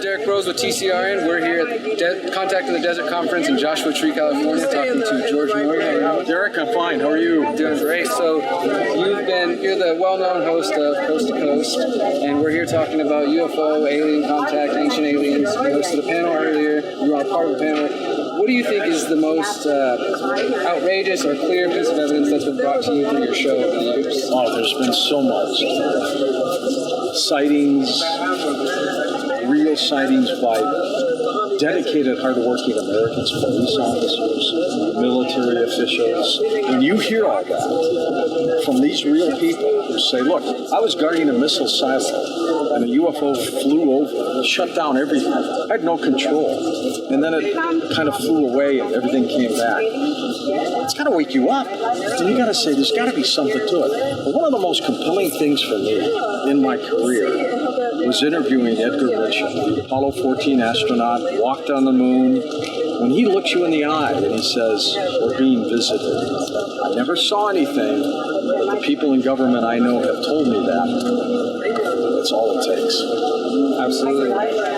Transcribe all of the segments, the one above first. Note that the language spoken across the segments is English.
Derrick with TCRN. We're here at Contact in the Desert Conference in Joshua Tree, California, talking to George Noory. How are you? Derrick, I'm fine. How are you? Doing great. So you're the well-known host of Coast to Coast, and we're here talking about UFO, alien contact, ancient aliens. You hosted a panel earlier. You are part of the panel. What do you think is the most outrageous or clear piece of evidence that's been brought to you through your show over the years? Oh, there's been so much. Sightings, real sightings by dedicated, hardworking Americans, police officers, military officials. When you hear all that from these real people who say, look, I was guarding a missile silo and a UFO flew over, shut down everything. I had no control. And then it kind of flew away and everything came back. It's got to wake you up. And you got to say, there's got to be something to it. But one of the most compelling things for me in my career was interviewing Edgar Mitchell, the Apollo 14 astronaut, walked on the moon. When he looks you in the eye and he says, we're being visited. I never saw anything, but the people in government I know have told me that. That's all it takes. Absolutely.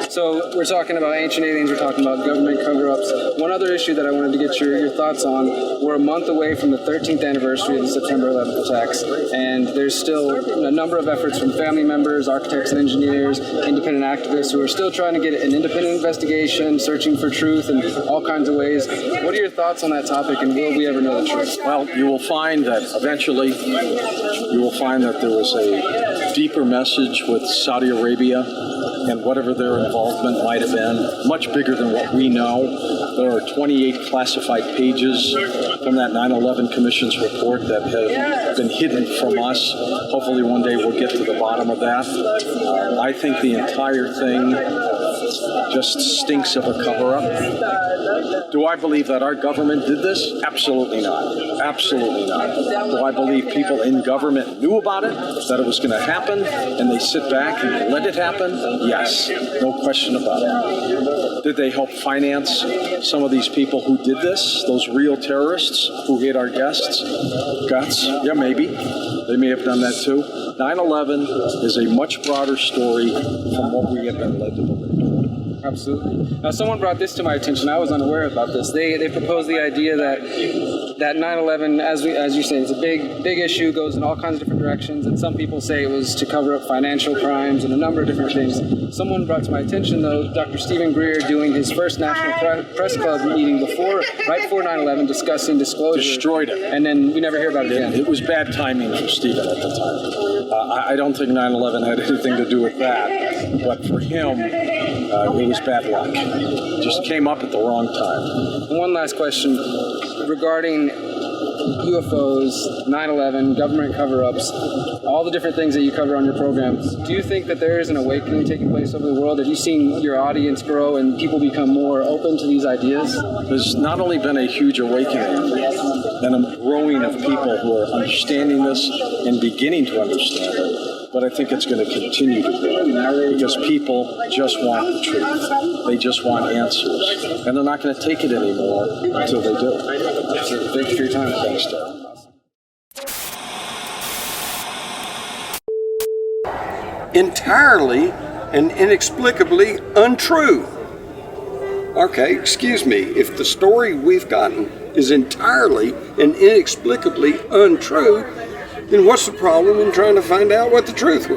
So we're talking about ancient aliens, we're talking about government cover-ups. One other issue that I wanted to get your thoughts on, we're a month away from the 13th anniversary of the September 11th attacks, and there's still a number of efforts from family members, architects and engineers, independent activists who are still trying to get an independent investigation, searching for truth in all kinds of ways. What are your thoughts on that topic, and will we ever know the truth? Well, you will find that eventually you will find that there was a deeper message with Saudi Arabia and whatever their involvement might have been, much bigger than what we know. There are 28 classified pages from that 9/11 Commission's report that have been hidden from us. Hopefully one day we'll get to the bottom of that. I think the entire thing just stinks of a cover-up. Do I believe that our government did this? Absolutely not. Absolutely not. Do I believe people in government knew about it, that it was going to happen, and they sit back and let it happen? Yes, no question about it. Did they help finance some of these people who did this, those real terrorists who hit our guests' guts? Yeah, maybe. They may have done that too. 9/11 is a much broader story from what we have been led to believe. Absolutely. Now, someone brought this to my attention. I was unaware about this. They proposed the idea that 9/11, as you say, is a big issue, goes in all kinds of different directions, and some people say it was to cover up financial crimes and a number of different things. Someone brought to my attention, though, Dr. Stephen Greer doing his first National Press Club meeting right before 9/11, discussing disclosure. Destroyed it. And then we never hear about it again. It was bad timing for Stephen at the time. I don't think 9/11 had anything to do with that, but for him, it was bad luck. It just came up at the wrong time. One last question regarding UFOs, 9/11, government cover-ups, all the different things that you cover on your program. Do you think that there is an awakening taking place over the world? Have you seen your audience grow and people become more open to these ideas? There's not only been a huge awakening and a growing of people who are understanding this and beginning to understand it, but I think it's going to continue to grow because people just want the truth. They just want answers. And they're not going to take it anymore until they do. Thank you for your time. Thanks, Derrick. Entirely and inexplicably untrue. Okay, excuse me, if the story we've gotten is entirely and inexplicably untrue, then what's the problem in trying to find out what the truth was?